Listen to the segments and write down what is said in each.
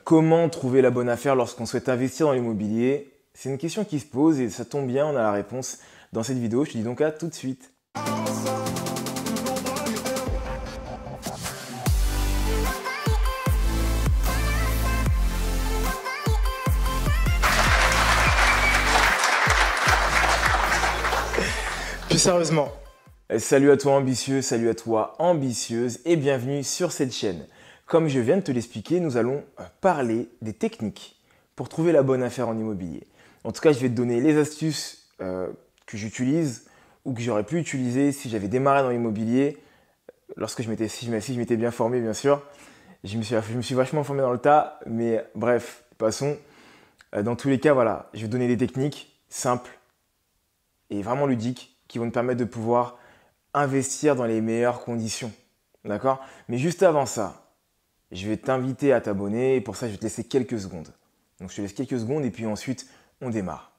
Comment trouver la bonne affaire lorsqu'on souhaite investir dans l'immobilier? C'est une question qui se pose et ça tombe bien, on a la réponse dans cette vidéo. Je te dis donc à tout de suite. Plus sérieusement, salut à toi ambitieux, salut à toi ambitieuse et bienvenue sur cette chaîne. Comme je viens de te l'expliquer, nous allons parler des techniques pour trouver la bonne affaire en immobilier. En tout cas, je vais te donner les astuces que j'utilise ou que j'aurais pu utiliser si j'avais démarré dans l'immobilier, si je m'étais bien formé bien sûr. Je me suis vachement formé dans le tas, mais bref, passons. Dans tous les cas, voilà, je vais te donner des techniques simples et vraiment ludiques qui vont te permettre de pouvoir investir dans les meilleures conditions. D'accord? Mais juste avant ça, je vais t'inviter à t'abonner et pour ça, je vais te laisser quelques secondes. Donc, je te laisse quelques secondes et puis ensuite, on démarre.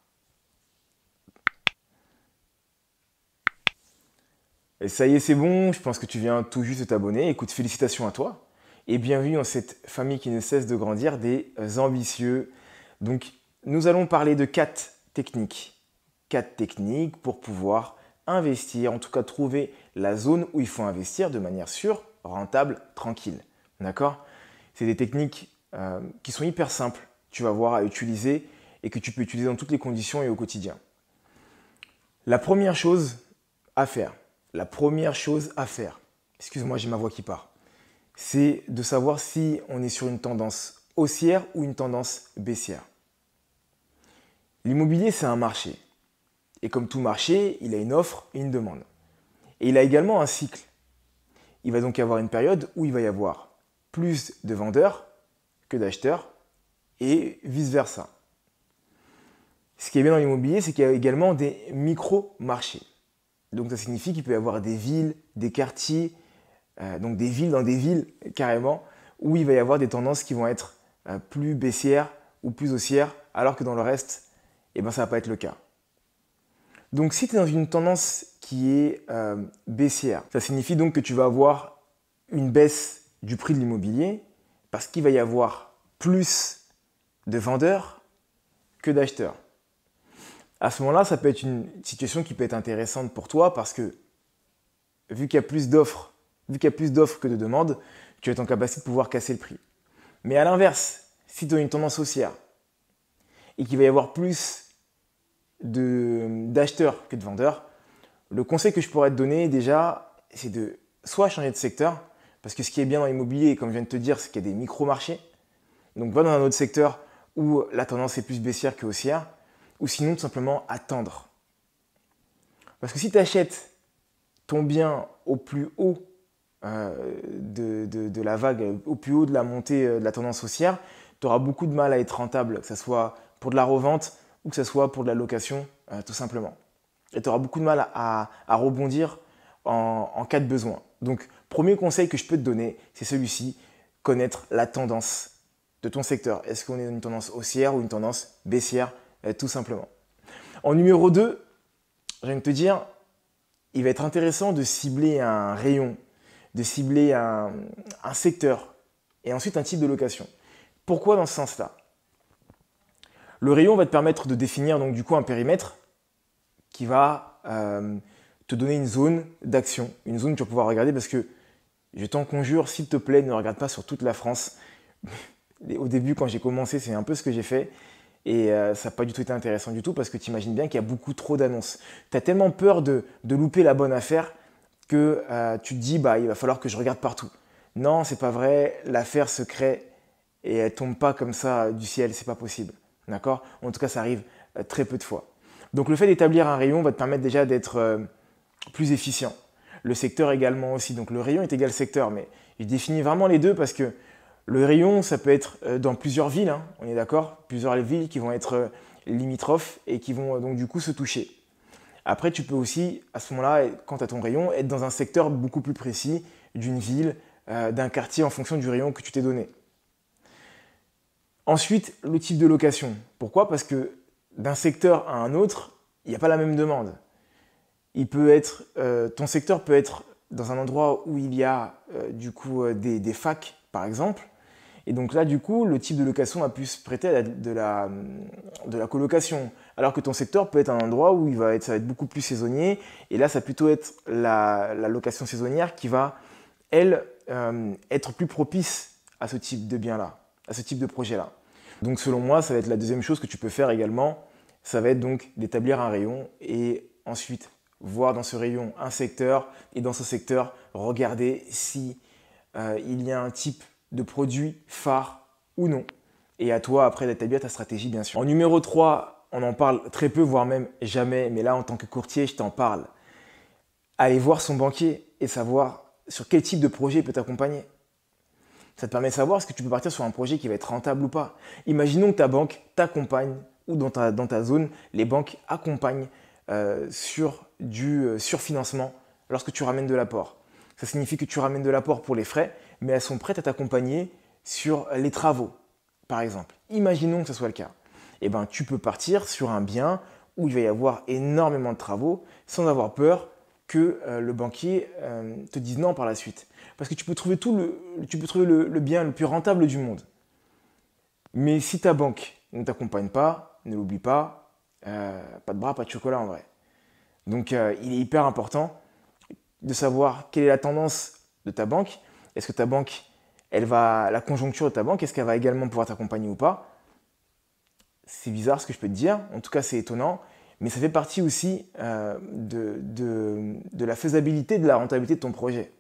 Et ça y est, c'est bon. Je pense que tu viens tout juste de t'abonner. Écoute, félicitations à toi et bienvenue dans cette famille qui ne cesse de grandir des ambitieux. Donc, nous allons parler de 4 techniques. 4 techniques pour pouvoir investir, en tout cas trouver la zone où il faut investir de manière sûre, rentable, tranquille. D'accord? C'est des techniques qui sont hyper simples, tu vas voir, à utiliser et que tu peux utiliser dans toutes les conditions et au quotidien. La première chose à faire, excuse-moi, j'ai ma voix qui part, c'est de savoir si on est sur une tendance haussière ou une tendance baissière. L'immobilier, c'est un marché. Et comme tout marché, il a une offre et une demande. Et il a également un cycle. Il va donc y avoir une période où il va y avoir plus de vendeurs que d'acheteurs et vice-versa. Ce qui est bien dans l'immobilier, c'est qu'il y a également des micro-marchés. Donc ça signifie qu'il peut y avoir des villes, des quartiers, donc des villes dans des villes carrément, où il va y avoir des tendances qui vont être plus baissières ou plus haussières, alors que dans le reste, ça ne va pas être le cas. Donc si tu es dans une tendance qui est baissière, ça signifie donc que tu vas avoir une baisse du prix de l'immobilier parce qu'il va y avoir plus de vendeurs que d'acheteurs. À ce moment-là, ça peut être une situation qui peut être intéressante pour toi parce que vu qu'il y a plus d'offres que de demandes, tu vas être en capacité de pouvoir casser le prix. Mais à l'inverse, si tu as une tendance haussière et qu'il va y avoir plus d'acheteurs que de vendeurs, le conseil que je pourrais te donner déjà, c'est de soit changer de secteur, parce que ce qui est bien dans l'immobilier, comme je viens de te dire, c'est qu'il y a des micro-marchés. Donc va dans un autre secteur où la tendance est plus baissière que haussière, ou sinon tout simplement attendre. Parce que si tu achètes ton bien au plus haut de la vague, au plus haut de la montée de la tendance haussière, tu auras beaucoup de mal à être rentable, que ce soit pour de la revente ou que ce soit pour de la location, tout simplement. Et tu auras beaucoup de mal à rebondir en cas de besoin. Donc, premier conseil que je peux te donner, c'est celui-ci, connaître la tendance de ton secteur. Est-ce qu'on est dans une tendance haussière ou une tendance baissière, tout simplement. En numéro 2, j'ai envie de te dire, il va être intéressant de cibler un rayon, de cibler un secteur et ensuite un type de location. Pourquoi dans ce sens-là? Le rayon va te permettre de définir donc du coup un périmètre qui va te donner une zone d'action, une zone que tu vas pouvoir regarder parce que je t'en conjure, s'il te plaît, ne regarde pas sur toute la France. Au début, quand j'ai commencé, c'est un peu ce que j'ai fait et ça n'a pas du tout été intéressant du tout parce que tu imagines bien qu'il y a beaucoup trop d'annonces. Tu as tellement peur de louper la bonne affaire que tu te dis il va falloir que je regarde partout. Non, c'est pas vrai, l'affaire se crée et elle tombe pas comme ça du ciel, c'est pas possible. D'accord? En tout cas, ça arrive très peu de fois. Donc, le fait d'établir un rayon va te permettre déjà d'être plus efficient. Le secteur également aussi. Donc, le rayon est égal secteur, mais je définis vraiment les deux parce que le rayon, ça peut être dans plusieurs villes, hein, on est d'accord? Plusieurs villes qui vont être limitrophes et qui vont donc du coup se toucher. Après, tu peux aussi, à ce moment-là, quand tu as ton rayon, être dans un secteur beaucoup plus précis d'une ville, d'un quartier en fonction du rayon que tu t'es donné. Ensuite, le type de location. Pourquoi? Parce que d'un secteur à un autre, il n'y a pas la même demande. Ton secteur peut être dans un endroit où il y a des facs, par exemple, Et donc là, du coup, le type de location va plus se prêter à de la colocation. Alors que ton secteur peut être un endroit où ça va être beaucoup plus saisonnier. Et là, ça va plutôt être la location saisonnière qui va, elle, être plus propice à ce type de bien-là, à ce type de projet-là. Donc selon moi, ça va être la deuxième chose que tu peux faire également. Ça va être donc d'établir un rayon et ensuite voir dans ce rayon un secteur et dans ce secteur, regarder si il y a un type de produit phare ou non. Et à toi après d'établir ta stratégie bien sûr. En numéro 3, on en parle très peu, voire même jamais, mais là en tant que courtier, je t'en parle. Aller voir son banquier et savoir sur quel type de projet il peut t'accompagner. Ça te permet de savoir est-ce que tu peux partir sur un projet qui va être rentable ou pas. Imaginons que ta banque t'accompagne ou dans ta zone, les banques accompagnent sur du surfinancement lorsque tu ramènes de l'apport. Ça signifie que tu ramènes de l'apport pour les frais, mais elles sont prêtes à t'accompagner sur les travaux, par exemple. Imaginons que ce soit le cas. Eh ben, tu peux partir sur un bien où il va y avoir énormément de travaux sans avoir peur que le banquier te dise non par la suite. Parce que tu peux trouver le bien le plus rentable du monde. Mais si ta banque ne t'accompagne pas, ne l'oublie pas, pas de bras, pas de chocolat en vrai. Donc il est hyper important de savoir quelle est la tendance de ta banque. Est-ce que ta banque, la conjoncture de ta banque, est-ce qu'elle va également pouvoir t'accompagner ou pas? C'est bizarre ce que je peux te dire, en tout cas c'est étonnant, mais ça fait partie aussi de la faisabilité, de la rentabilité de ton projet.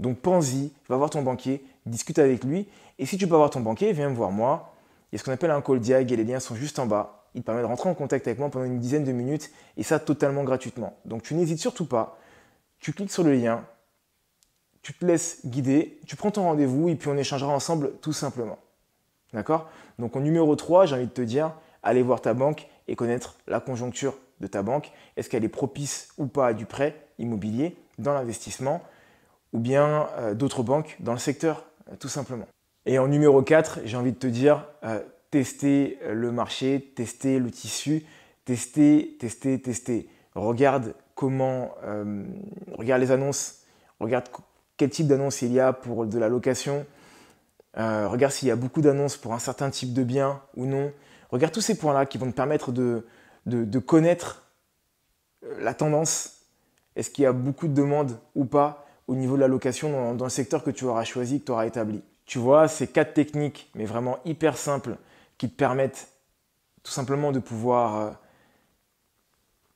Donc pense-y, va voir ton banquier, discute avec lui, et si tu peux voir ton banquier, viens me voir moi. Il y a ce qu'on appelle un call diag et les liens sont juste en bas. Il te permet de rentrer en contact avec moi pendant une dizaine de minutes et ça totalement gratuitement. Donc tu n'hésites surtout pas, tu cliques sur le lien, tu te laisses guider, tu prends ton rendez-vous et puis on échangera ensemble tout simplement. D'accord? Donc en numéro 3, j'ai envie de te dire, allez voir ta banque et connaître la conjoncture de ta banque. Est-ce qu'elle est propice ou pas à du prêt immobilier dans l'investissement ou bien d'autres banques dans le secteur, tout simplement. Et en numéro 4, j'ai envie de te dire, tester le marché, tester le tissu, tester. Regarde regarde les annonces, regarde quel type d'annonce il y a pour de la location, regarde s'il y a beaucoup d'annonces pour un certain type de bien ou non. Regarde tous ces points-là qui vont te permettre de connaître la tendance. Est-ce qu'il y a beaucoup de demandes ou pas au niveau de la location dans le secteur que tu auras choisi, que tu auras établi. Tu vois, c'est 4 techniques, mais vraiment hyper simples, qui te permettent tout simplement de pouvoir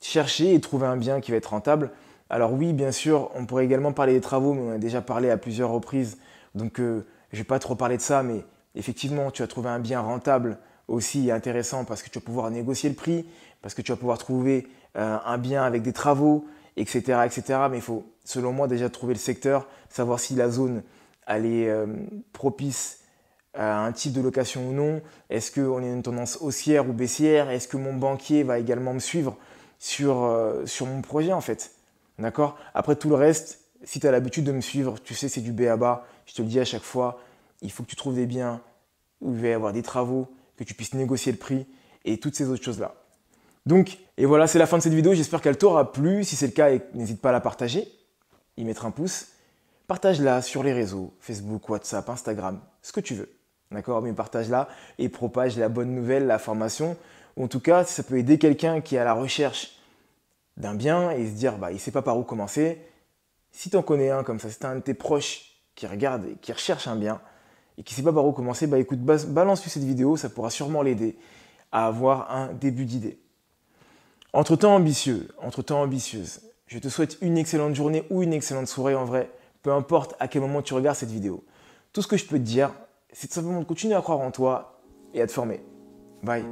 chercher et trouver un bien qui va être rentable. Alors oui, bien sûr, on pourrait également parler des travaux, mais on en a déjà parlé à plusieurs reprises, donc je ne vais pas trop parler de ça, mais effectivement, tu vas trouver un bien rentable aussi intéressant parce que tu vas pouvoir négocier le prix, parce que tu vas pouvoir trouver un bien avec des travaux, etc., etc. Mais il faut, selon moi, déjà trouver le secteur, savoir si la zone elle est propice à un type de location ou non. Est-ce qu'on est une tendance haussière ou baissière? Est-ce que mon banquier va également me suivre sur mon projet en fait? D'accord? Après tout le reste, si tu as l'habitude de me suivre, tu sais, c'est du b.a.-ba. Je te le dis à chaque fois, il faut que tu trouves des biens où il va y avoir des travaux, que tu puisses négocier le prix et toutes ces autres choses-là. Donc, et voilà, c'est la fin de cette vidéo. J'espère qu'elle t'aura plu. Si c'est le cas, n'hésite pas à la partager, y mettre un pouce. Partage-la sur les réseaux, Facebook, WhatsApp, Instagram, ce que tu veux. D'accord? Mais partage-la et propage la bonne nouvelle, la formation. Ou en tout cas, si ça peut aider quelqu'un qui est à la recherche d'un bien et se dire, il ne sait pas par où commencer. Si tu en connais un comme ça, si tu as un de tes proches qui regarde et qui recherche un bien et qui ne sait pas par où commencer, écoute, balance-lui cette vidéo, ça pourra sûrement l'aider à avoir un début d'idée. Entre-temps ambitieux, entre-temps ambitieuse, je te souhaite une excellente journée ou une excellente soirée en vrai, peu importe à quel moment tu regardes cette vidéo. Tout ce que je peux te dire, c'est tout simplement de continuer à croire en toi et à te former. Bye.